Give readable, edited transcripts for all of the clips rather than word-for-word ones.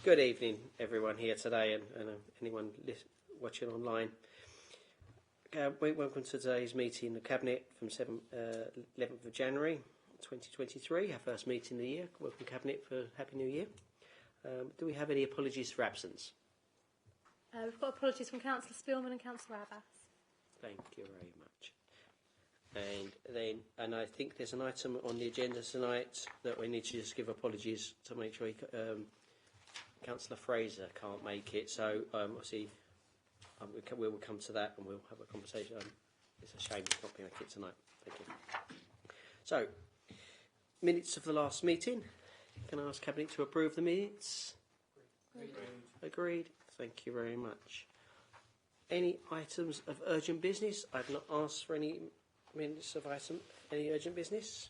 Good evening, everyone here today, and anyone watching online. Welcome to today's meeting of the Cabinet from 11th of January 2023, our first meeting of the year. Welcome, Cabinet, for Happy New Year. Do we have any apologies for absence? We've got apologies from Councillor Spielman and Councillor Abbas. Thank you very much. And I think there's an item on the agenda tonight that we need to just give apologies to make sure Councillor Fraser can't make it. So obviously we will come to that and we'll have a conversation. It's a shame he's not being make it tonight. Thank you. So, minutes of the last meeting. Can I ask Cabinet to approve the minutes? Agreed. Thank you very much. Any items of urgent business? I've not asked for any minutes of any urgent business,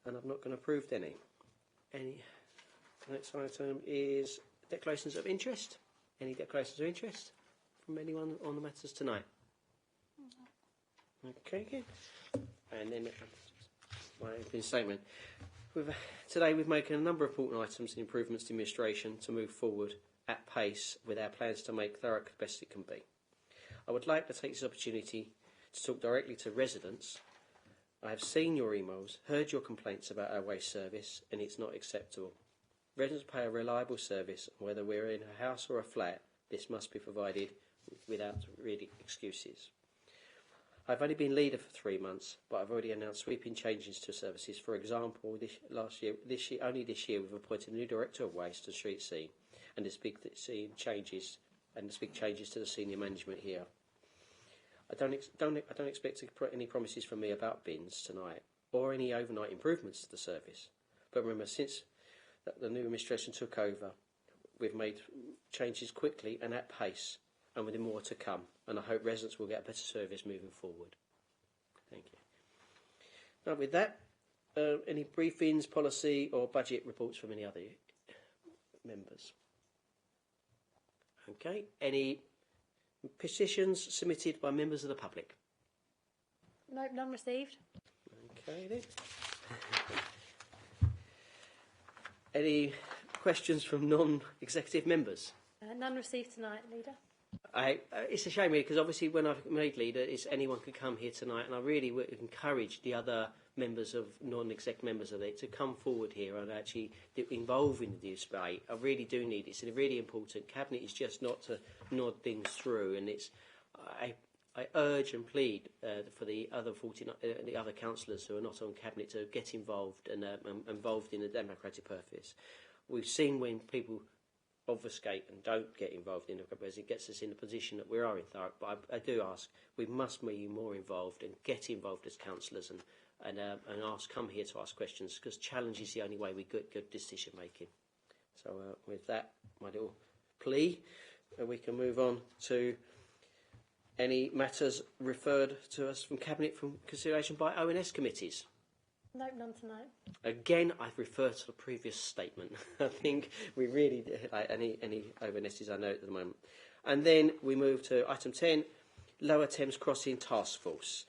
and I've not going to approve any. The next item is declarations of interest. Any declarations of interest from anyone on the matters tonight? Okay, good. And then my opening statement. Today we've made a number of important items and improvements to administration to move forward at pace with our plans to make Thurrock the best it can be. I would like to take this opportunity to talk directly to residents. I have seen your emails, heard your complaints about our waste service, and it's not acceptable. Residents pay a reliable service, and whether we're in a house or a flat, this must be provided without really excuses. I've only been leader for 3 months, but I've already announced sweeping changes to services. For example, this year, we've appointed a new director of waste and street scene, and there's big changes to the senior management here. I don't expect to put any promises from me about bins tonight or any overnight improvements to the service. But remember, since the new administration took over, we've made changes quickly and at pace, and with more to come. And I hope residents will get a better service moving forward. Thank you. Now, with that, any briefings, policy, or budget reports from any other members? Okay. Any petitions submitted by members of the public? Nope, none received. Okay then. Any questions from non-executive members? None received tonight, Leader. It's a shame really, because obviously when I've made leader, anyone could come here tonight, and I really would encourage the other members of non-exec members of it to come forward here and actually get involved in the debate. I really do need it. It's really important. Cabinet is just not to nod things through, and I urge and plead for the other 49, the other councillors who are not on cabinet to get involved and involved in the democratic purpose. We've seen when people obfuscate and don't get involved in the purpose, it gets us in a position that we are in Thurrock. But I do ask, we must be more involved and get involved as councillors and come here to ask questions, because challenge is the only way we get good decision making. So with that, my little plea, we can move on to any matters referred to us from Cabinet from consideration by ONS committees. Nope, none tonight. Again, I've referred to the previous statement. I think we really any ONSs I know at the moment. And then we move to item 10, Lower Thames Crossing Task Force.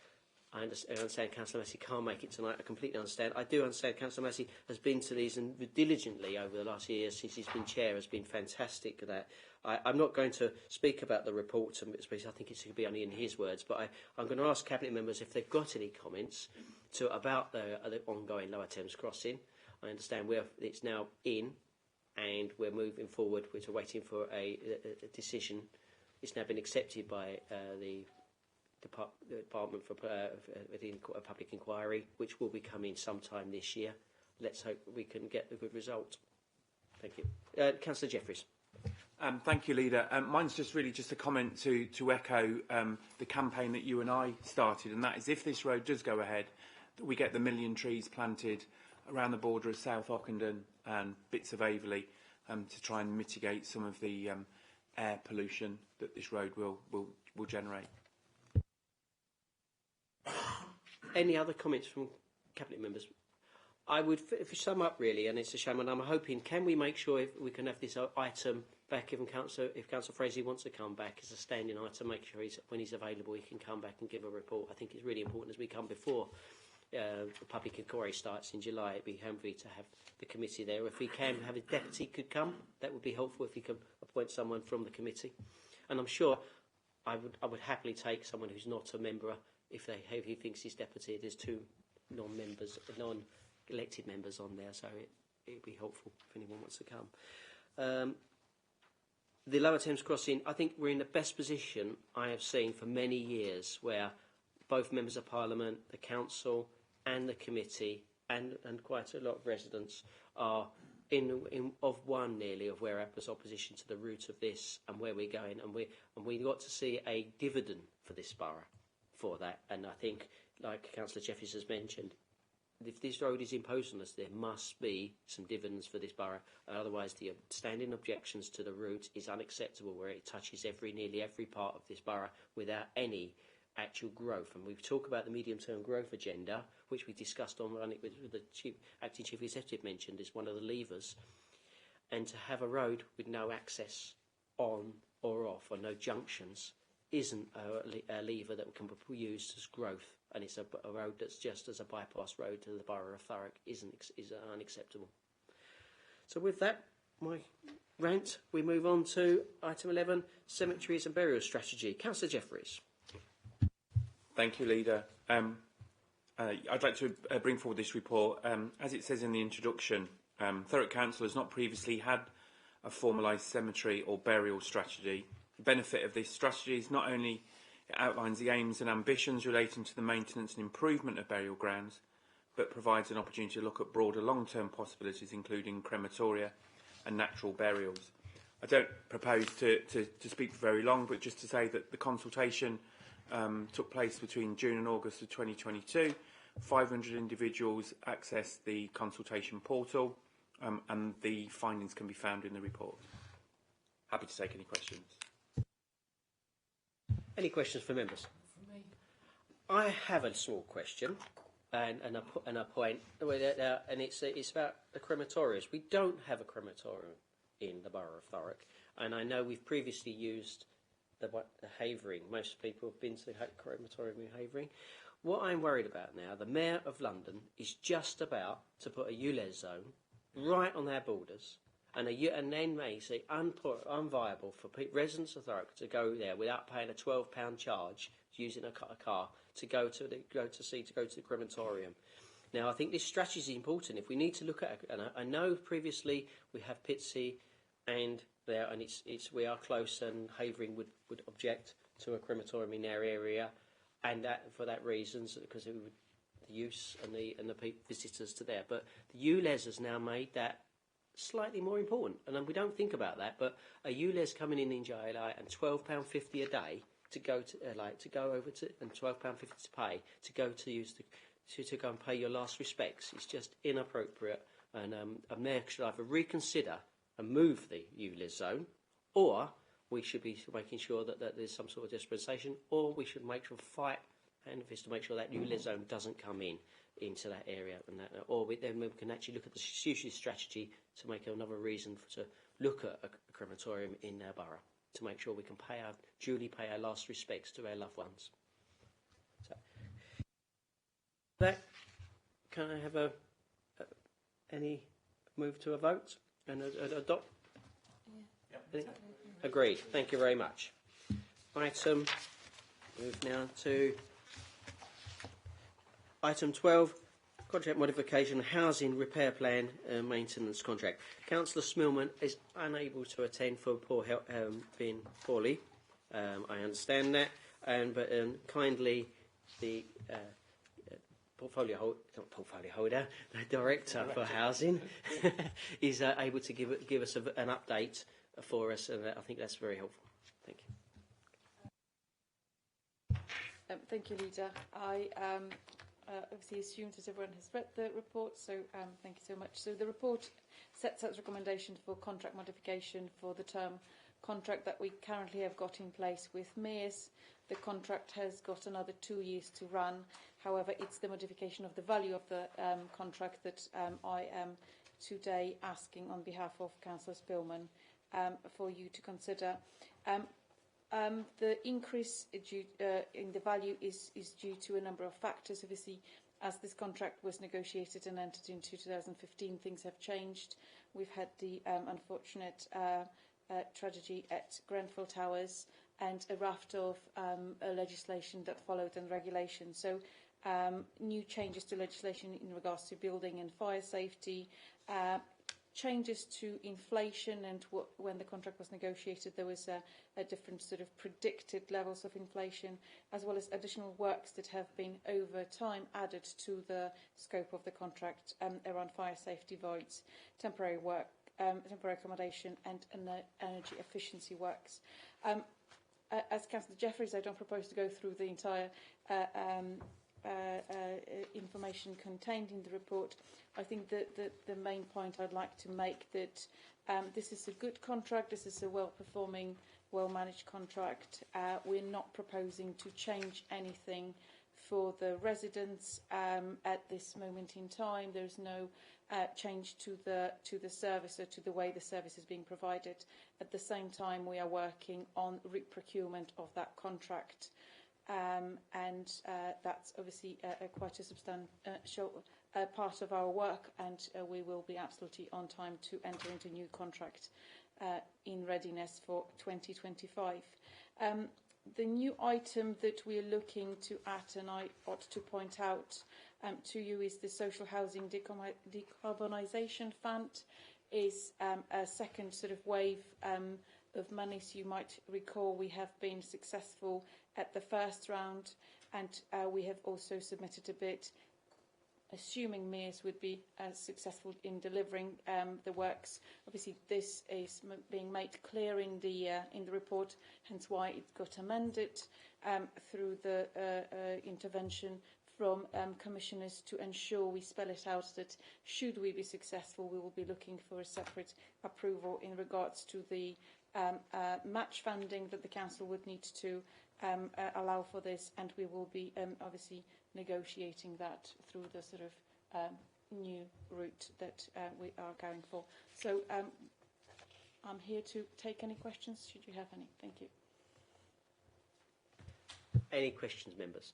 I understand Councillor Massey can't make it tonight. I completely understand. I do understand Councillor Massey has been to these and diligently over the last year since he's been chair has been fantastic at that. I'm not going to speak about the report, I think it should be only in his words, but I'm going to ask Cabinet members if they've got any comments about the ongoing Lower Thames Crossing. I understand it's now in and we're moving forward. We're waiting for a decision. It's now been accepted by the Department for Public Inquiry, which will be coming sometime this year. Let's hope we can get a good result. Thank you. Councillor Jeffries. Thank you, Leader. Mine's just a comment to echo the campaign that you and I started, and that is if this road does go ahead, that we get the 1 million trees planted around the border of South Ockenden and bits of Averley to try and mitigate some of the air pollution that this road will generate. Any other comments from Cabinet members? I would, if we sum up really, and it's a shame, and I'm hoping, can we make sure if we can have this item back, if Councillor Fraser wants to come back as a standing item, make sure when he's available he can come back and give a report. I think it's really important as we come before the public inquiry starts in July, it'd be handy to have the committee there. If we can have a deputy could come, that would be helpful if we can appoint someone from the committee. And I'm sure I would happily take someone who's not a member if he thinks he's deputy. There's 2 non-elected members on there, so it'd be helpful if anyone wants to come. The Lower Thames Crossing, I think we're in the best position I have seen for many years, where both members of Parliament, the Council and the committee and quite a lot of residents are of one nearly of where APA's opposition to the route of this and where we're going, and we got to see a dividend for this borough for that. And I think, like Councillor Jeffries has mentioned, if this road is imposed on us, there must be some dividends for this borough. Otherwise, the standing objections to the route is unacceptable, where it touches nearly every part of this borough without any actual growth. And we've talked about the medium-term growth agenda, which we discussed on running with the acting chief executive mentioned as one of the levers. And to have a road with no access on or off, or no junctions, isn't a lever that can be used as growth. And it's a road that's just as a bypass road to the borough of Thurrock is unacceptable. So with that, my rant, we move on to item 11, cemeteries and burial strategy. Councillor Jeffries. Thank you, Leader. I'd like to bring forward this report. As it says in the introduction, Thurrock Council has not previously had a formalised cemetery or burial strategy. The benefit of this strategy is not only it outlines the aims and ambitions relating to the maintenance and improvement of burial grounds, but provides an opportunity to look at broader long-term possibilities, including crematoria and natural burials. I don't propose to speak for very long, but just to say that the consultation took place between June and August of 2022. 500 individuals accessed the consultation portal, and the findings can be found in the report. Happy to take any questions. Any questions for members? For me. I have a small question and a point, and it's about the crematoriums. We don't have a crematorium in the borough of Thurrock, and I know we've previously used the Havering. Most people have been to the crematorium in Havering. What I'm worried about now, the Mayor of London is just about to put a ULEZ zone right on their borders, and then makes it unviable for residents of Thurrock to go there without paying a £12 charge using a car to go to the crematorium. Now, I think this strategy is important. If we need to look at, and I know previously we have Pitsea and there, and we are close, and Havering would object to a crematorium in their area, and that for that reasons, because it would the use and the visitors to there. But the ULEZ has now made that slightly more important, and we don't think about that. But a ULEZ coming in July and £12.50 a day to go to go over to, and £12.50 to pay to go to use to go and pay your last respects. It's just inappropriate, and a mayor should either reconsider and move the ULEZ zone, or we should be making sure that there's some sort of dispensation, or we should make sure fight hand fist to make sure that ULEZ zone doesn't come into that area, and that, then we can actually look at the strategy to make another reason to look at a crematorium in our borough to make sure we can duly pay our last respects to our loved ones. So, that can I have any move to a vote and adopt? Yeah. Agreed. Thank you very much. Move now to item 12, contract modification, housing repair plan maintenance contract. Councillor Smillman is unable to attend for being poorly. I understand that, but kindly the portfolio holder, the director for housing, is able to give us an update for us, and I think that's very helpful. Thank you. Thank you, Leader. I obviously assumed that everyone has read the report, so thank you so much. So the report sets out recommendations for contract modification for the term contract that we currently have got in place with mayors. The contract has got another 2 years to run. However, it's the modification of the value of the contract that I am today asking on behalf of Councillor Spillman for you to consider. The increase in the value is due to a number of factors. Obviously, as this contract was negotiated and entered into 2015, things have changed. We've had the unfortunate tragedy at Grenfell Towers and a raft of legislation that followed and regulation. So new changes to legislation in regards to building and fire safety, changes to inflation, and when the contract was negotiated there was a different sort of predicted levels of inflation, as well as additional works that have been over time added to the scope of the contract around fire safety voids, temporary work, temporary accommodation and energy efficiency works. As Councillor Jeffries, I don't propose to go through the entire information contained in the report. I think that the main point I'd like to make that this is a good contract, this is a well-performing, well-managed contract. We're not proposing to change anything for the residents at this moment in time. There's no change to the service or to the way the service is being provided. At the same time, we are working on re-procurement of that contract. And that's obviously quite a substantial part of our work, and we will be absolutely on time to enter into a new contract in readiness for 2025. The new item that we're looking to at, and I ought to point out to you, is the Social Housing Decarbonisation Fund. Is a second sort of wave of money. So you might recall we have been successful at the first round, and we have also submitted a bid, assuming Mears would be successful in delivering the works. Obviously, this is being made clear in the report, hence why it got amended through the intervention from commissioners to ensure we spell it out that should we be successful, we will be looking for a separate approval in regards to the match funding that the council would need to allow for this, and we will be obviously negotiating that through the sort of new route that we are going for. So I'm here to take any questions, should you have any. Thank you. Any questions, members?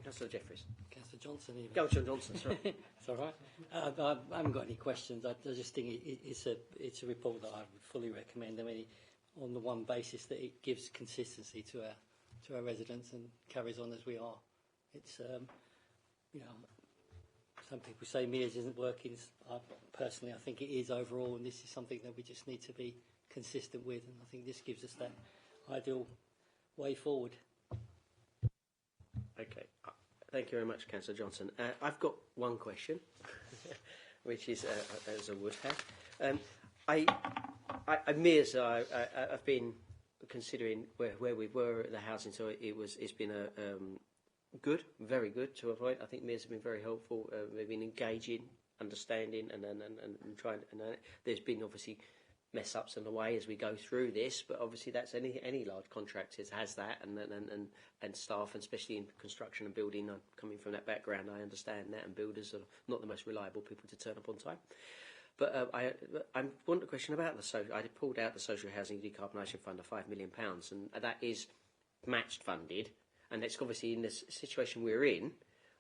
Councillor Jeffries. Councillor Johnson, even. Go, John Johnson, sorry. It's all right. I haven't got any questions. I just think it's a report that I would fully recommend. I mean, on the one basis that it gives consistency to our residents and carries on as we are. It's you know, some people say Mears isn't working. Personally, I think it is overall, and this is something that we just need to be consistent with. And I think this gives us that ideal way forward. Okay, thank you very much, Councillor Johnson. I've got one question, which is, as I would have. Mears, I've been considering where we were at the housing, so it's been a good, very good to avoid. I think Mears have been very helpful. They've been engaging, understanding, and trying. And there's been obviously mess ups in the way as we go through this, but obviously that's any large contract has that, and staff, and especially in construction and building. I'm coming from that background, I understand that, and builders are not the most reliable people to turn up on time. But I want a question about the social. I pulled out the Social Housing Decarbonisation Fund of £5 million, and that is matched funded, and it's obviously in this situation we're in.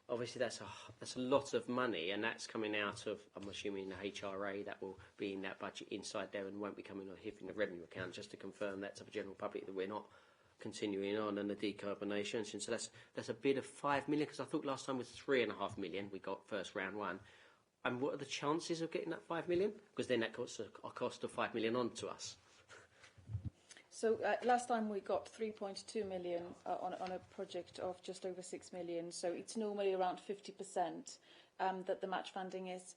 Obviously, that's a lot of money, and that's coming out of, I'm assuming, the HRA. That will be in that budget inside there, and won't be coming or hitting the revenue account. Just to confirm that to the general public that we're not continuing on in the decarbonisation. So that's a bid of £5 million, because I thought last time was £3.5 million. We got first round one. And what are the chances of getting that £5 million? Because then that costs a cost of £5 million on to us. So last time we got 3.2 million on a project of just over 6 million. So it's normally around 50% that the match funding is.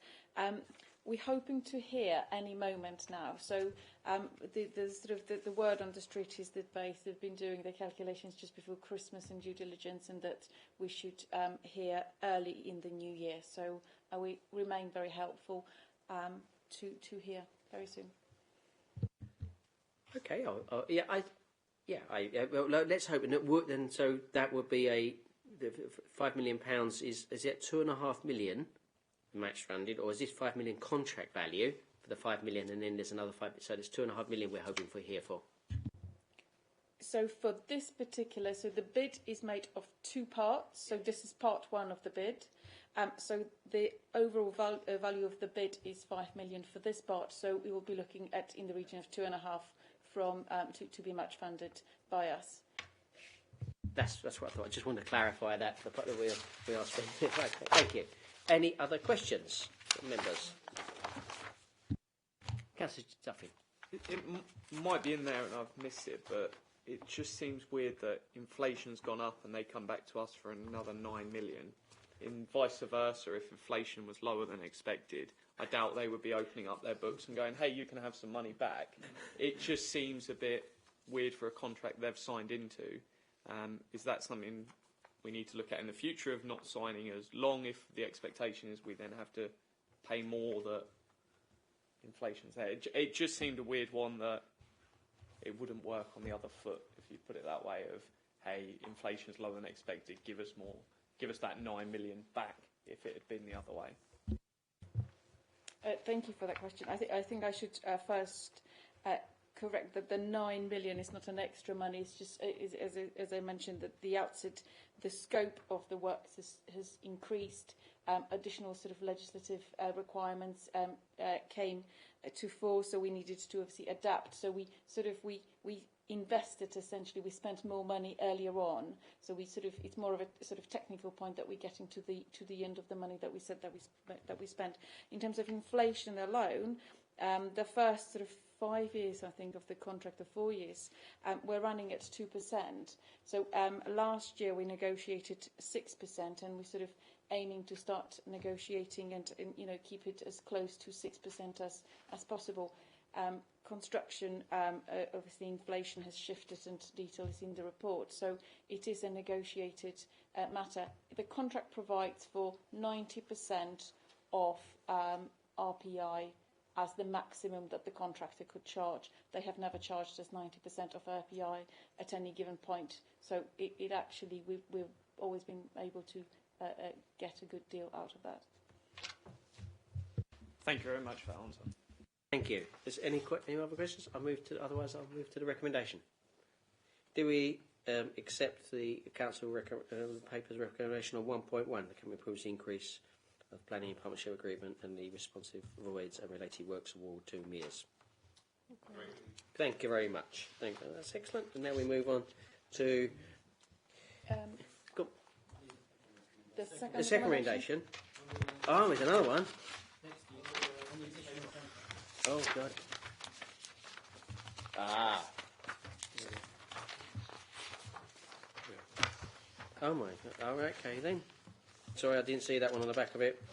We're hoping to hear any moment now. So the word on the street is that they've been doing their calculations just before Christmas and due diligence, and that we should hear early in the new year. So we remain very helpful to hear very soon. Okay. Well, let's hope. And it would, and so that would be the £5 million is it £2.5 million match funded, or is this £5 million contract value for the £5 million, and then there's another 5? So there's £2.5 million we're hoping for here for. So for this particular, so the bid is made of two parts. So this is part one of the bid. So the overall value of the bid is 5 million for this part. So we will be looking at in the region of 2.5 from to be match funded by us. That's what I thought. I just wanted to clarify that for the part that we are spending. Okay, thank you. Any other questions from members? Councillor Duffy. It might be in there and I've missed it, but it just seems weird that inflation's gone up and they come back to us for another 9 million. In vice versa, if inflation was lower than expected, I doubt they would be opening up their books and going, hey, you can have some money back. It just seems a bit weird for a contract they've signed into. Is that something we need to look at in the future of not signing as long if the expectation is we then have to pay more that inflation's there? It just seemed a weird one that it wouldn't work on the other foot, if you put it that way, of, hey, inflation's lower than expected, give us more. Give us that 9 million back if it had been the other way. Thank you for that question. I think I should first correct that the 9 million is not an extra money. It's just, as I mentioned, at the outset, the scope of the works has increased. Additional sort of legislative requirements came to fore, so we needed to obviously adapt. So we invested, essentially. We spent more money earlier on, so it's more of a sort of technical point that we're getting to the end of the money that we said that we spent. In terms of inflation alone, the first sort of 5 years, I think, of the contract, the 4 years, we're running at 2%. So last year we negotiated 6%, and we're sort of aiming to start negotiating and keep it as close to 6% as possible. Construction, obviously inflation has shifted, and detail is in the report, so it is a negotiated matter. The contract provides for 90% of RPI as the maximum that the contractor could charge. They have never charged us 90% of RPI at any given point, so it actually, we've always been able to get a good deal out of that. Thank you very much for that answer. Thank you. Is any other questions? Otherwise I'll move to the recommendation. Do we accept the council paper's recommendation on 1.1? The company approves the increase of planning and partnership agreement and the responsive voids and related works award to MEARS. Great. Thank you very much. Thank you. That's excellent. And now we move on to the second recommendation. Oh, there's another one. Oh, God. Ah. Oh, my God. Oh, okay, then. Sorry, I didn't see that one on the back of it.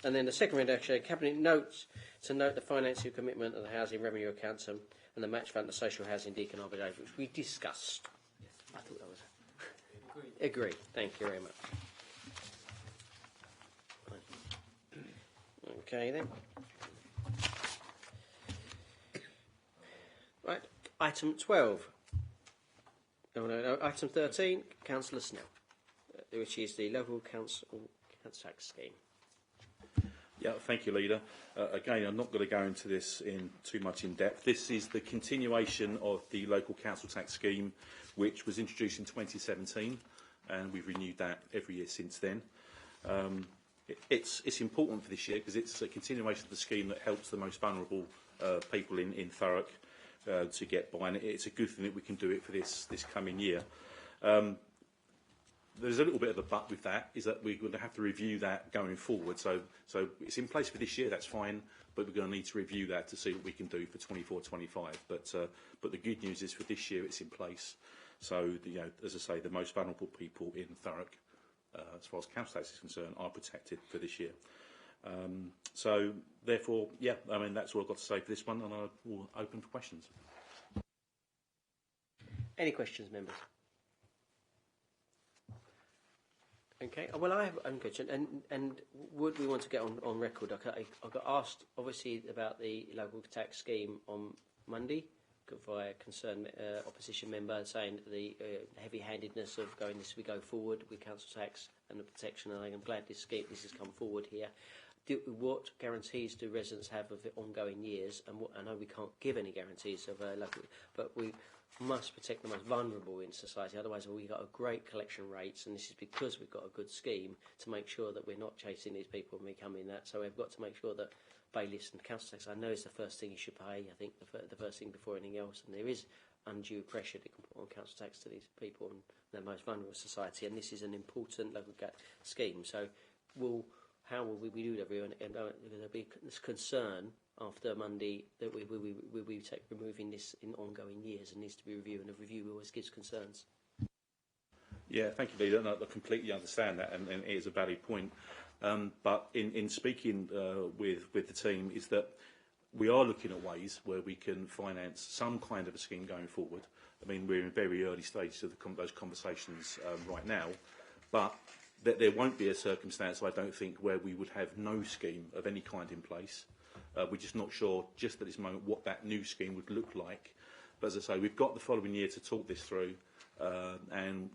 And then the second recommendation, Cabinet notes to note the financial commitment of the Housing Revenue Accounts and the match fund, the social housing deacon arbitrage, which we discussed. Yes. I thought that was... Agreed. Thank you very much. Okay, then. Right, item 12. No, item 13, Councillor Snell, which is the local council tax scheme. Yeah, thank you, Leader. Again, I'm not going to go into this in too much in depth. This is the continuation of the local council tax scheme, which was introduced in 2017, and we've renewed that every year since then. It's important for this year because it's a continuation of the scheme that helps the most vulnerable people in Thurrock to get by, and it's a good thing that we can do it for this coming year. There's a little bit of a but with that, is that we're going to have to review that going forward. So it's in place for this year, that's fine, but we're going to need to review that to see what we can do for 24-25. But the good news is for this year it's in place. So as I say, the most vulnerable people in Thurrock, as far as council tax is concerned, are protected for this year. So therefore, yeah, I mean that's all I've got to say for this one, and I will open for questions. Any questions, members? Okay. Well, I have a question, and would we want to get on record? I got asked, obviously, about the local tax scheme on Monday by a concerned opposition member, saying that the heavy-handedness of going this we go forward with council tax and the protection, and I'm glad this has come forward here. What guarantees do residents have of the ongoing years? And I know we can't give any guarantees of local, but must protect the most vulnerable in society. Otherwise, we've got a great collection rates, and this is because we've got a good scheme to make sure that we're not chasing these people and becoming that. So we've got to make sure that bailiffs and council tax, I know, is the first thing you should pay. I think the first thing before anything else, and there is undue pressure that can put on council tax to these people and the most vulnerable society, and this is an important local scheme. So how will we do that? And there'll be this concern after Monday that we take removing this in ongoing years and needs to be reviewed, and a review always gives concerns. Yeah, thank you, Leader. And I completely understand that, and it is a valid point. But in speaking with the team, is that we are looking at ways where we can finance some kind of a scheme going forward. I mean, we're in very early stages of those conversations right now, but there won't be a circumstance, I don't think, where we would have no scheme of any kind in place. We're just not sure, just at this moment, what that new scheme would look like. But as I say, we've got the following year to talk this through, and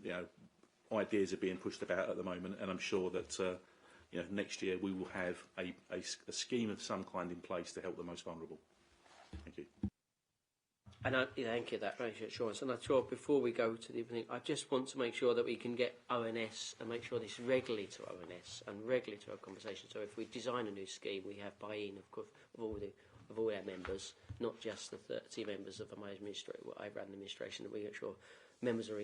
ideas are being pushed about at the moment, and I'm sure that next year we will have a scheme of some kind in place to help the most vulnerable. Thank you. And thank you, that very assurance. And I'm sure before we go to the evening, I just want to make sure that we can get ONS and make sure this regularly to ONS and regularly to our conversation. So if we design a new scheme, we have buy-in of all our members, not just the 30 members of my administration, that we make sure members are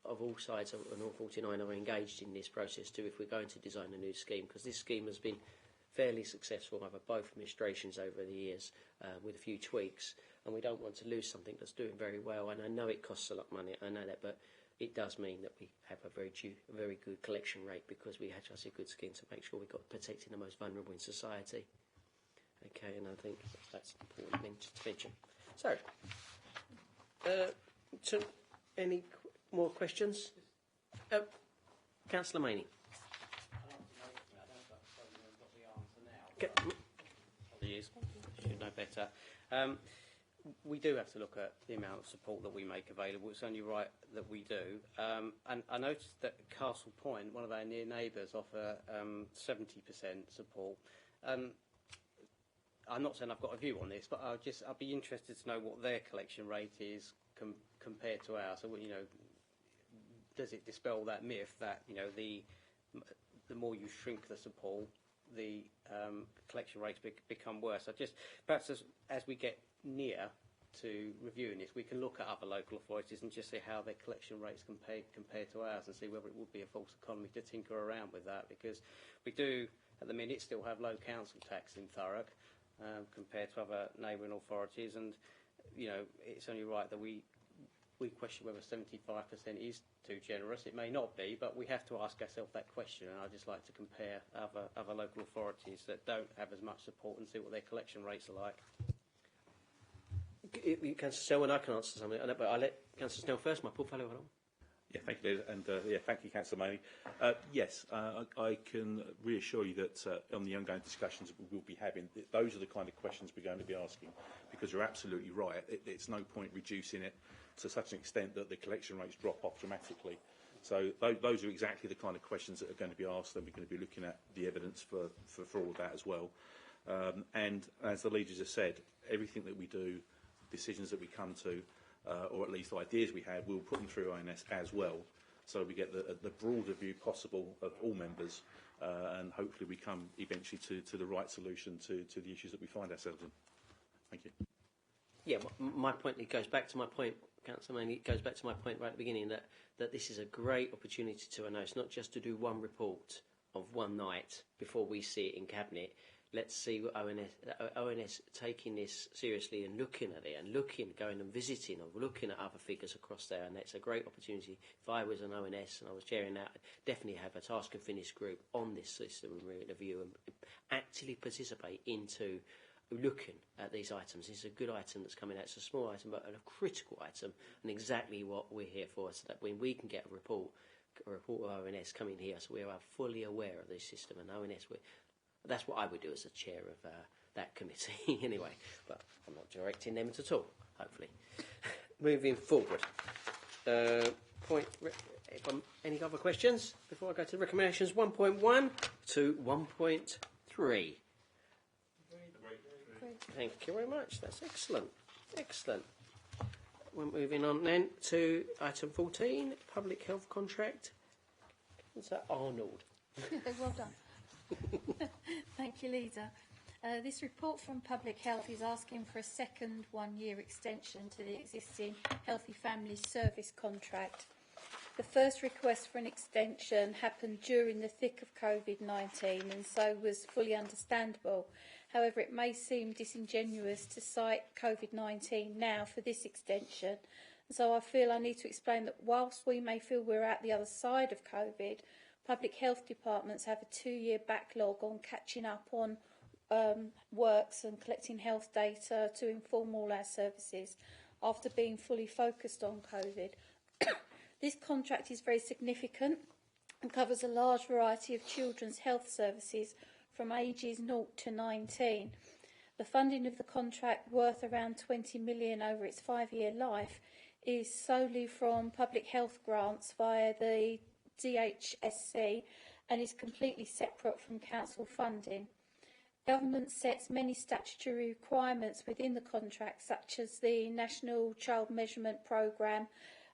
of all sides and all 49 are engaged in this process too if we're going to design a new scheme, because this scheme has been fairly successful over both administrations over the years with a few tweaks, and we don't want to lose something that's doing very well. And I know it costs a lot of money, I know that, but it does mean that we have a very good collection rate because we have such a good scheme to make sure we've got protecting the most vulnerable in society. Okay, and I think that's important to mention. So, any more questions? Councillor Maney. Apologies, should know better. We do have to look at the amount of support that we make available. It's only right that we do. And I noticed that Castle Point, one of our near neighbours, offer 70% support. I'm not saying I've got a view on this, but I'd be interested to know what their collection rate is compared to ours. So, does it dispel that myth that the more you shrink the support, the collection rates become worse? Perhaps as we get near to reviewing this, we can look at other local authorities and just see how their collection rates compare to ours, and see whether it would be a false economy to tinker around with that, because we do at the minute still have low council tax in Thurrock compared to other neighbouring authorities, and it's only right that we question whether 75% is too generous. It may not be, but we have to ask ourselves that question, and I'd just like to compare other local authorities that don't have as much support and see what their collection rates are like. Councillor Selwyn, I can answer something, but I'll let Councillor Snell first. My portfolio on. Yeah, thank you, Liz, and thank you, Councillor Maney. Yes, I can reassure you that on the ongoing discussions we will be having, those are the kind of questions we're going to be asking, because you're absolutely right. It's no point reducing it to such an extent that the collection rates drop off dramatically. So those are exactly the kind of questions that are going to be asked, and we're going to be looking at the evidence for all of that as well. And as the leaders have said, everything that we do, decisions that we come to, or at least ideas we have, we'll put them through ONS as well, so we get the broader view possible of all members, and hopefully we come eventually to the right solution to the issues that we find ourselves in. Thank you. Yeah, my point, it goes back to my point, Councillor Maney, it goes back to my point right at the beginning, that this is a great opportunity to announce, not just to do one report of one night before we see it in Cabinet. Let's see what ONS taking this seriously and looking at it and going and visiting or looking at other figures across there, and it's a great opportunity. If I was an ONS and I was chairing that, I'd definitely have a task and finish group on this system review and actively participate into looking at these items. This is a good item that's coming out. It's a small item, but a critical item, and exactly what we're here for, so that when we can get a report of ONS coming here, so we are fully aware of this system, and ONS, that's what I would do as a chair of that committee anyway, but I'm not directing them at all, hopefully. Moving forward. Any other questions before I go to the recommendations 1.1 to 1.3? Thank you very much. That's excellent. Excellent. we're moving on then to item 14, public health contract. Is that Arnold? Well done. Thank you, Leader. This report from Public Health is asking for a second one-year extension to the existing Healthy Families Service contract. The first request for an extension happened during the thick of COVID-19 and so was fully understandable. However, it may seem disingenuous to cite COVID-19 now for this extension. So I feel I need to explain that whilst we may feel we're at the other side of COVID, public health departments have a 2-year backlog on catching up on works and collecting health data to inform all our services after being fully focused on COVID. This contract is very significant and covers a large variety of children's health services from ages 0 to 19. The funding of the contract, worth around 20 million over its 5-year life, is solely from public health grants via the DHSC and is completely separate from council funding. Government sets many statutory requirements within the contract, such as the National Child Measurement Programme,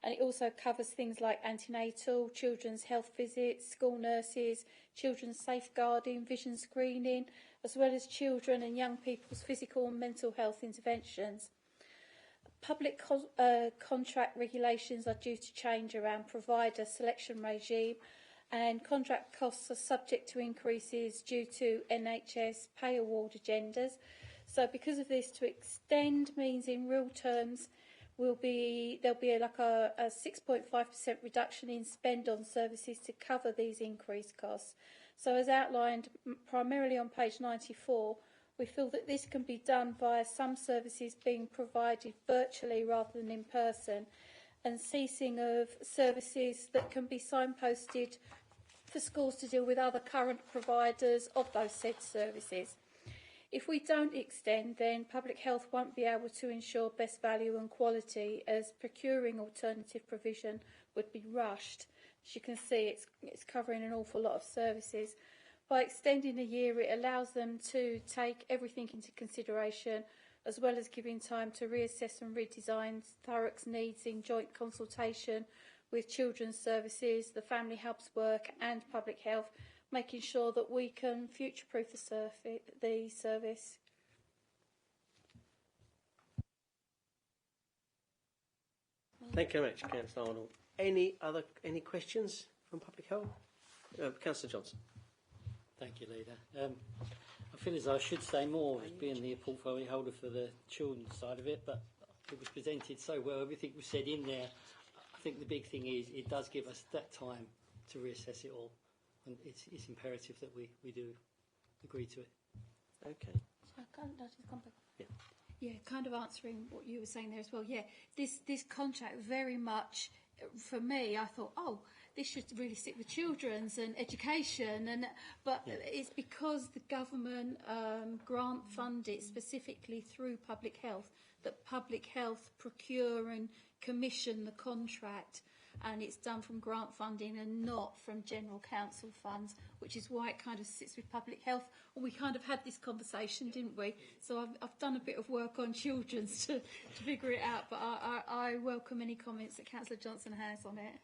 and it also covers things like antenatal, children's health visits, school nurses, children's safeguarding, vision screening, as well as children and young people's physical and mental health interventions. Public contract regulations are due to change around provider selection regime, and contract costs are subject to increases due to NHS pay award agendas. So because of this, to extend means in real terms there'll be like a 6.5% reduction in spend on services to cover these increased costs. So as outlined primarily on page 94, we feel that this can be done via some services being provided virtually rather than in person, and ceasing of services that can be signposted for schools to deal with other current providers of those said services. If we don't extend, then public health won't be able to ensure best value and quality, as procuring alternative provision would be rushed. As you can see, it's covering an awful lot of services. By extending a year, it allows them to take everything into consideration, as well as giving time to reassess and redesign Thurrock's needs in joint consultation with children's services, the family hub's work and public health, making sure that we can future-proof the service. Thank you very much, Councillor Arnold. Any questions from Public Health? Councillor Johnson. Thank you, Leader. I feel as though I should say more as being the portfolio holder for the children's side of it, but it was presented so well. Everything was said in there. I think the big thing is it does give us that time to reassess it all, and it's imperative that we do agree to it. Okay. Yeah, kind of answering what you were saying there as well. Yeah, this contract very much, for me, I thought, oh, this should really sit with children's and education, but it's because the government grant fund it specifically through public health, that public health procure and commission the contract, and it's done from grant funding and not from general council funds, which is why it kind of sits with public health. And we kind of had this conversation, didn't we? So I've done a bit of work on children's to figure it out, but I welcome any comments that Councillor Johnson has on it.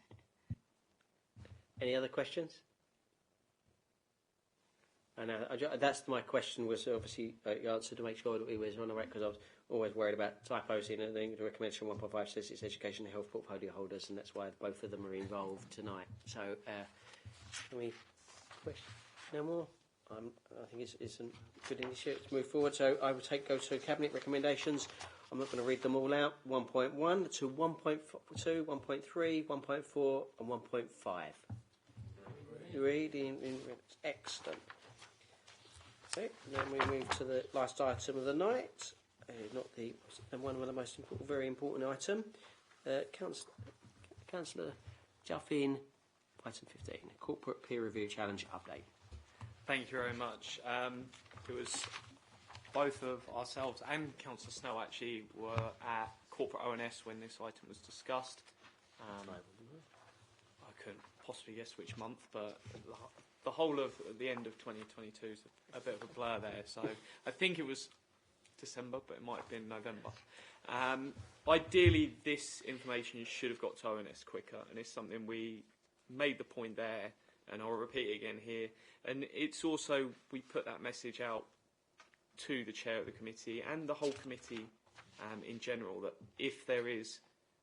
Any other questions? I know that's my question, was obviously your answer to make sure that we was on the right, because I was always worried about typos in it. The recommendation 1.5 says it's education and health portfolio holders, and that's why both of them are involved tonight. So, can we question no more? I think it's a good initiative to move forward. So I will go to cabinet recommendations. I'm not going to read them all out. 1.1 to 1.2, 1.3, 1.4, and 1.5. Reading excellent. Okay, then we move to the last item of the night, one of the most important, very important item. Councillor Juffin, item 15, corporate peer review challenge update. Thank you very much. It was both of ourselves and Councillor Snell actually were at corporate ONS when this item was discussed. I couldn't possibly guess which month, but the whole of the end of 2022 is a bit of a blur there. So I think it was December, but it might have been November. Ideally, this information should have got to ONS quicker, and it's something we made the point there, and I'll repeat it again here. And it's also, we put that message out to the chair of the committee and the whole committee in general, that if there is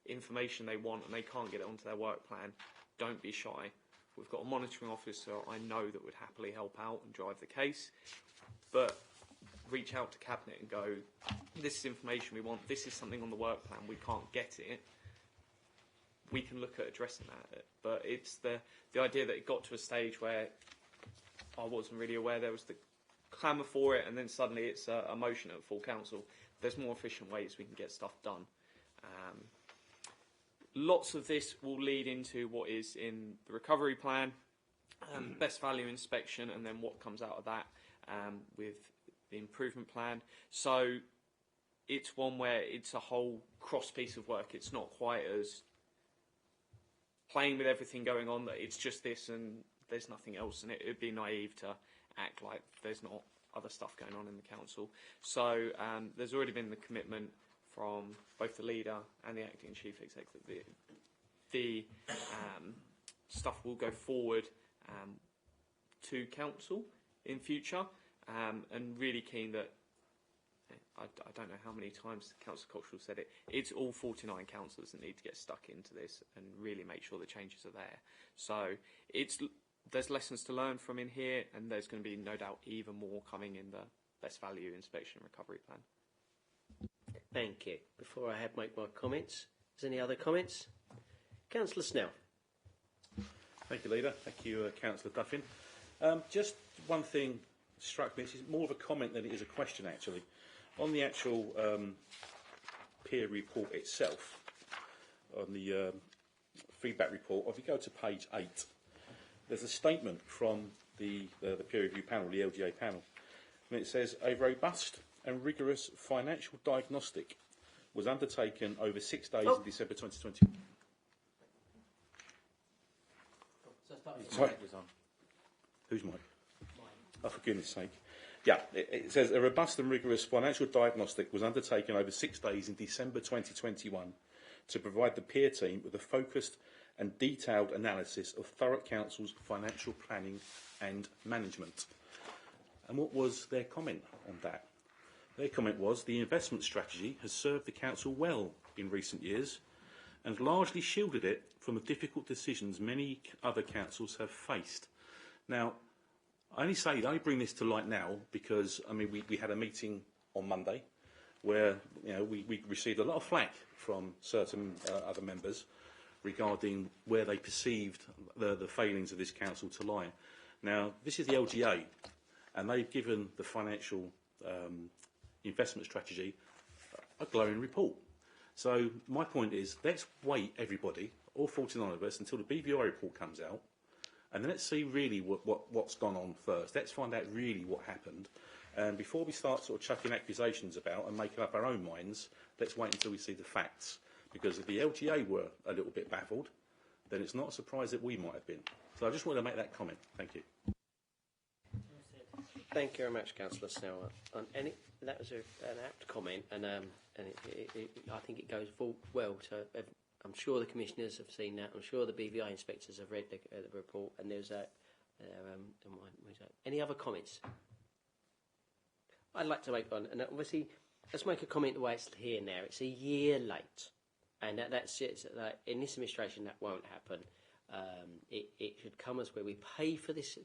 information they want and they can't get it onto their work plan, don't be shy. We've got a monitoring officer I know that would happily help out and drive the case, but reach out to Cabinet and go, this is information we want, this is something on the work plan, we can't get it. We can look at addressing that. But it's the idea that it got to a stage where I wasn't really aware there was the clamour for it, and then suddenly it's a motion at full council. There's more efficient ways we can get stuff done. Lots of this will lead into what is in the recovery plan, best value inspection, and then what comes out of that with the improvement plan. So it's one where it's a whole cross piece of work. It's not quite as plain with everything going on that it's just this and there's nothing else, and it would be naive to act like there's not other stuff going on in the council. So there's already been the commitment from both the leader and the acting chief executive that the stuff will go forward to council in future, and really keen that I don't know how many times Councillor Cottrell said it, it's all 49 councillors that need to get stuck into this and really make sure the changes are there. So there's lessons to learn from in here, and there's going to be no doubt even more coming in the best value inspection recovery plan. Thank you. Before I make my comments, is there any other comments? Councillor Snell. Thank you, Leader. Thank you, Councillor Duffin. Just one thing struck me. This is more of a comment than it is a question, actually. On the actual peer report itself, on the feedback report, if you go to page 8, there's a statement from the peer review panel, the LGA panel, and it says, a robust and rigorous financial diagnostic was undertaken over 6 days in December 2020. Sorry. Who's mic? Oh, for goodness sake. Yeah, it says a robust and rigorous financial diagnostic was undertaken over 6 days in December 2021 to provide the peer team with a focused and detailed analysis of Thurrock Council's financial planning and management. And what was their comment on that? Their comment was, the investment strategy has served the council well in recent years and largely shielded it from the difficult decisions many other councils have faced. Now, I only bring this to light now because, I mean, we had a meeting on Monday where, you know, we received a lot of flack from certain other members regarding where they perceived the failings of this council to lie. Now, this is the LGA, and they've given the financial investment strategy a glowing report. So my point is, let's wait, everybody, all 49 of us, until the BVI report comes out, and then let's see really what's gone on first. Let's find out really what happened. And before we start sort of chucking accusations about and making up our own minds, let's wait until we see the facts. Because if the LGA were a little bit baffled, then it's not a surprise that we might have been. So I just want to make that comment. Thank you. Thank you very much, Councillor Snell. That was an apt comment, and I think it goes well to. I'm sure the commissioners have seen that. I'm sure the BVI inspectors have read the report, and there's any other comments? I'd like to make one, and obviously, let's make a comment the way it's here now. It's a year late, and that's it. In this administration, that won't happen. It should come as where we pay for this.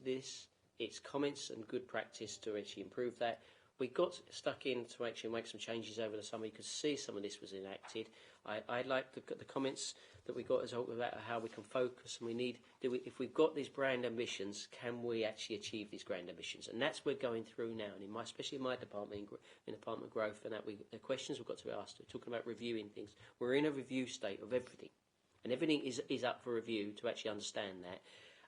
It's comments and good practice to actually improve that. We got stuck in to actually make some changes over the summer. You could see some of this was enacted. I like the comments that we got as well about how we can focus, and if we've got these grand ambitions, can we actually achieve these grand ambitions? And that's what we're going through now, and especially in my department, in department growth, and the questions we've got to ask. We're talking about reviewing things. We're in a review state of everything, and everything is up for review to actually understand that.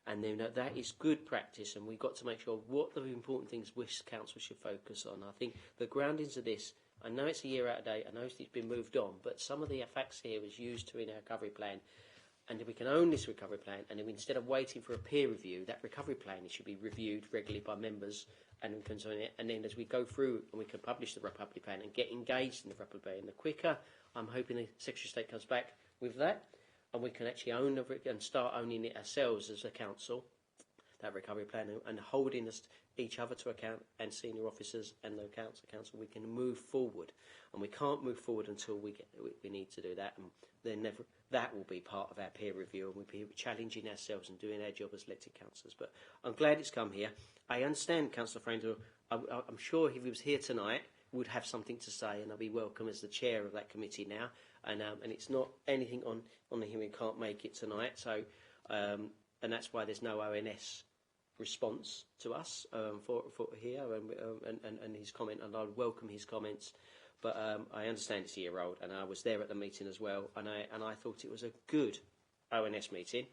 And then that is good practice, and we've got to make sure what the important things which council should focus on. I think the groundings of this, I know it's a year out of date, I know it's been moved on, but some of the facts here was used to in our recovery plan. and if we can own this recovery plan, and if instead of waiting for a peer review, that recovery plan should be reviewed regularly by members and concerning it, and then as we go through and we can publish the recovery plan and get engaged in the recovery plan, the quicker I'm hoping the Secretary of State comes back with that, and we can actually own and start owning it ourselves as a council, that recovery plan, and holding us each other to account, and senior officers and the council, we can move forward. And we can't move forward until we need to do that, and then that will be part of our peer review, and we'll be challenging ourselves and doing our job as elected councillors. But I'm glad it's come here. I understand Councillor Fraser. I'm sure if he was here tonight, would have something to say, and I'll be welcome as the chair of that committee now. And it's not anything on him who can't make it tonight. So, and that's why there's no ONS response to us for here and his comment, and I'd welcome his comments. But I understand it's a year old, and I was there at the meeting as well, and I thought it was a good ONS meeting,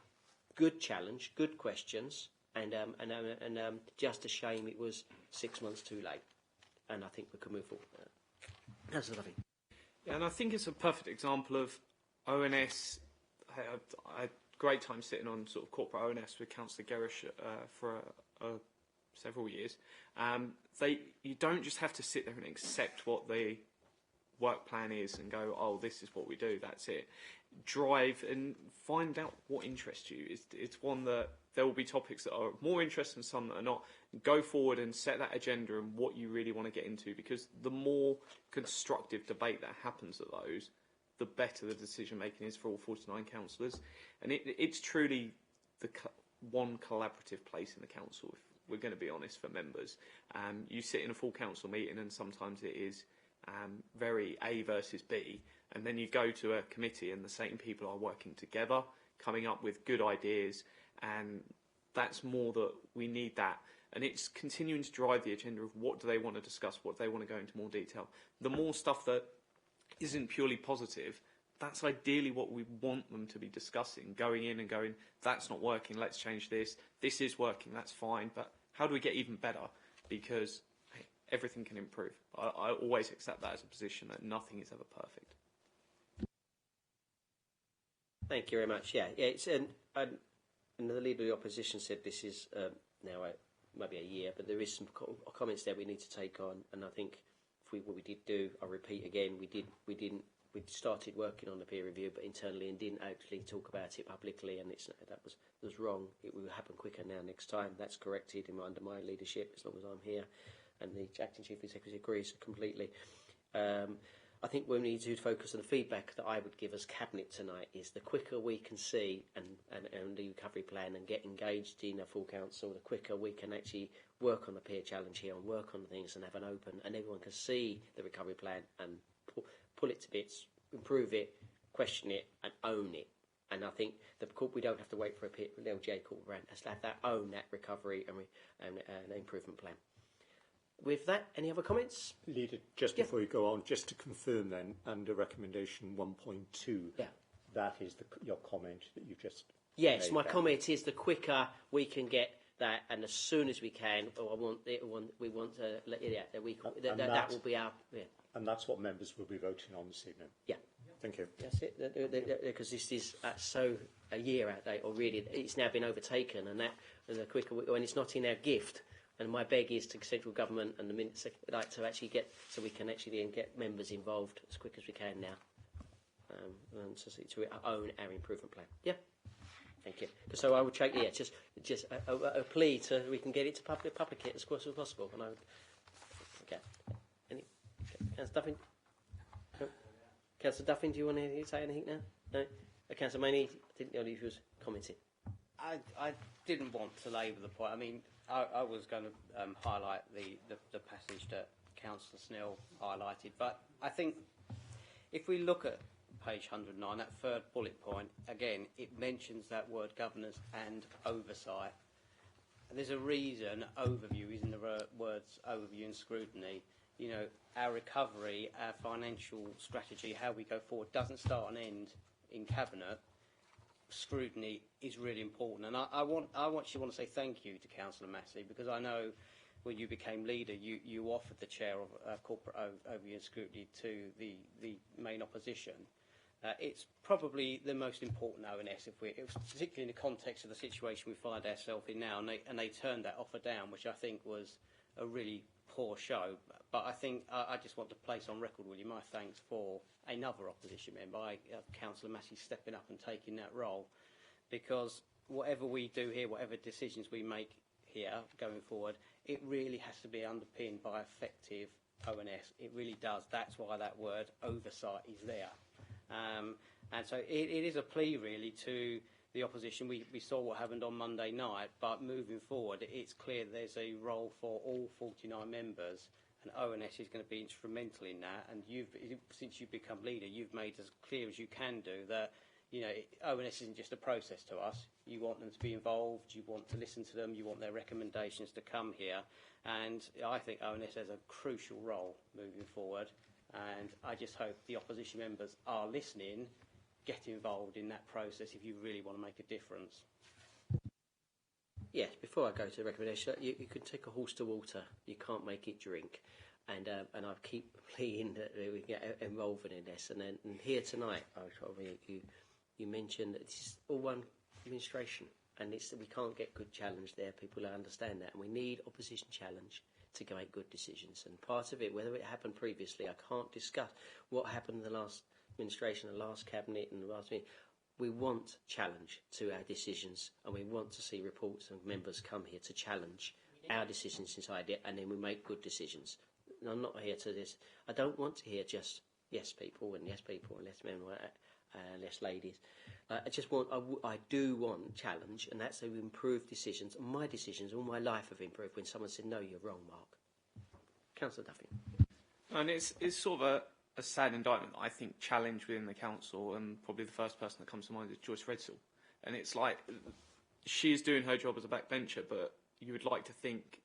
good challenge, good questions, and just a shame it was 6 months too late. And I think we can move forward. That's lovely. Yeah, and I think it's a perfect example of ONS. I had great time sitting on sort of corporate ONS with Councillor Gerrish for several years. You don't just have to sit there and accept what the work plan is and go, oh, this is what we do, that's it. Drive and find out what interests you. It's one that there will be topics that are more interesting than some that are not. Go forward and set that agenda and what you really want to get into, because the more constructive debate that happens at those, the better the decision making is for all 49 councillors. And it's truly the one collaborative place in the council, if we're going to be honest, for members. You sit in a full council meeting and sometimes it is very A versus B, and then you go to a committee and the same people are working together, coming up with good ideas, and that's more that we need that. And it's continuing to drive the agenda of what do they want to discuss, what do they want to go into more detail. The more stuff that isn't purely positive, that's ideally what we want them to be discussing, going in and going, that's not working, let's change this, this is working, that's fine, but how do we get even better? Because hey, everything can improve. I always accept that as a position, that nothing is ever perfect. Thank you very much. Yeah, it's and the Leader of the Opposition said this is now maybe a year, but there is some comments there we need to take on, and I think what we did do, I'll repeat again, we started working on the peer review, but internally, and didn't actually talk about it publicly, and that was wrong. It will happen quicker now next time. That's corrected under my leadership, as long as I'm here, and the acting chief executive agrees completely. I think we need to focus on the feedback that I would give as cabinet tonight. Is the quicker we can see and the recovery plan and get engaged in a full council, the quicker we can actually work on the peer challenge here and work on things and have an open, and everyone can see the recovery plan and pull it to bits, improve it, question it, and own it. And I think we don't have to wait for an LGA corporate plan. Let's have that own that recovery and improvement plan. With that, any other comments? Leader, just before you go on, just to confirm then, under recommendation 1.2, that is your comment that you've just Yes, made my there. comment is the quicker we can get that, and as soon as we can, that will be our. Yeah. And that's what members will be voting on this evening. Yeah. Thank you. That's it, because this is so a year out date already. It's now been overtaken, and the quicker when it's not in our gift. And my beg is to central government and the minister to actually get, so we can actually then get members involved as quick as we can now, and to own our improvement plan. Yeah, thank you. So I would take just a plea to we can get it to public it as quick as possible. And I would, okay. Any Councillor Duffin? No? Councillor Duffin, do you want to say anything now? No. Councillor Maney, I didn't know if you was commenting. I didn't want to labour the point. I mean, I was going to highlight the passage that Councillor Snell highlighted, but I think if we look at page 109, that third bullet point, again, it mentions that word governance and oversight. And there's a reason overview is in the words overview and scrutiny. You know, our recovery, our financial strategy, how we go forward doesn't start and end in Cabinet. Scrutiny is really important, and I actually want to say thank you to Councillor Massey, because I know when you became leader you offered the chair of corporate overview and scrutiny to the main opposition, It's probably the most important ONS, particularly in the context of the situation we find ourselves in now, and they turned that offer down, which I think was a really poor show. But I think I just want to place on record, William, my thanks for another opposition member, Councillor Massey, stepping up and taking that role, because whatever we do here, whatever decisions we make here going forward, it really has to be underpinned by effective ONS. It really does. That's why that word oversight is there. And so it is a plea really to the opposition. We saw what happened on Monday night, but moving forward, it's clear there's a role for all 49 members, and ONS is going to be instrumental in that. And since you've become leader, you've made as clear as you can do that, you know, ONS isn't just a process to us. You want them to be involved, you want to listen to them, you want their recommendations to come here. And I think ONS has a crucial role moving forward. And I just hope the opposition members are listening, get involved in that process if you really want to make a difference. Yes, before I go to the recommendation, you can take a horse to water. You can't make it drink. And I keep pleading that we get involved in this. And here tonight, you mentioned that it's all one administration. And we can't get good challenge there. People understand that. And we need opposition challenge to make good decisions. And part of it, whether it happened previously, I can't discuss what happened in the last administration, the last cabinet and the last meeting. We want challenge to our decisions, and we want to see reports and members come here to challenge our decisions inside it, and then we make good decisions. And I'm not here to this. I don't want to hear just yes people and less men and less ladies. I do want challenge, and that's to improve decisions. And my decisions all my life have improved when someone said, no, you're wrong, Mark. Councillor Duffy. And it's sort of a sad indictment, I think, challenge within the council, and probably the first person that comes to mind is Joyce Redsall. And it's like, she is doing her job as a backbencher, but you would like to think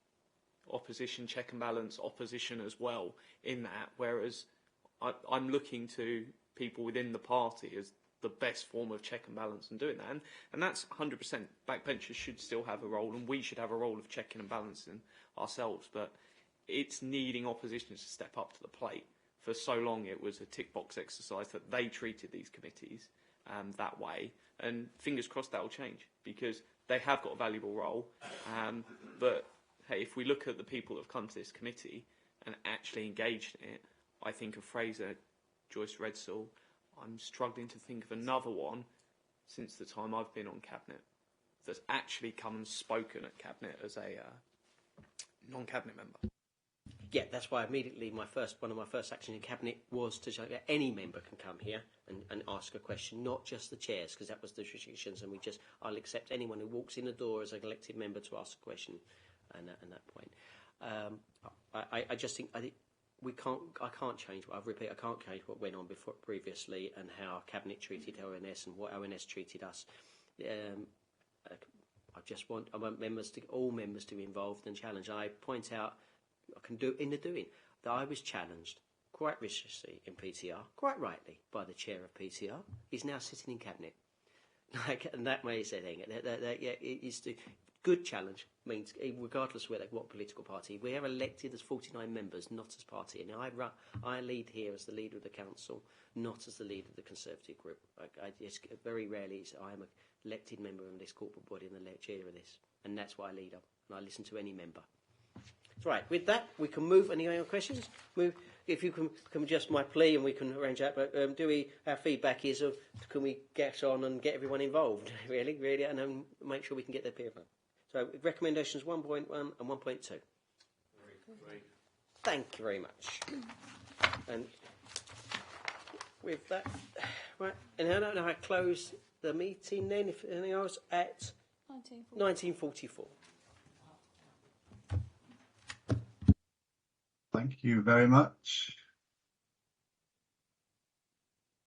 opposition, check and balance, opposition as well in that, whereas I'm looking to people within the party as the best form of check and balance and doing that. And that's 100%. Backbenchers should still have a role, and we should have a role of checking and balancing ourselves, but it's needing oppositions to step up to the plate. For so long it was a tick box exercise that they treated these committees that way, and fingers crossed that will change, because they have got a valuable role. But hey, if we look at the people that have come to this committee and actually engaged in it, I think of Fraser, Joyce Redsall. I'm struggling to think of another one since the time I've been on Cabinet that's actually come and spoken at Cabinet as a non-Cabinet member. Yeah, that's why immediately one of my first actions in Cabinet was to show that any member can come here and ask a question, not just the chairs, because that was the restrictions, and I'll accept anyone who walks in the door as an elected member to ask a question, and at that point. I think I can't change what I can't change what went on previously and how Cabinet treated ONS and what ONS treated us. I want all members to be involved and challenged. I point out, I can do in the doing, that I was challenged quite viciously in PTR, quite rightly, by the chair of PTR. He's now sitting in Cabinet. And that may say thing. It's the good challenge means, regardless of what political party, we are elected as 49 members, not as party. And I lead here as the leader of the council, not as the leader of the Conservative group. Very rarely I am an elected member of this corporate body and the chair of this, and that's why I lead up. And I listen to any member. Right, with that, we can move. Any other questions? If you can adjust my plea and we can arrange that. But our feedback is, can we get on and get everyone involved, really, and then make sure we can get their peer vote. So recommendations 1.1 and 1.2. Thank you very much. And with that, right, and I don't know how to close the meeting then, if anything else, at 19:44. Thank you very much.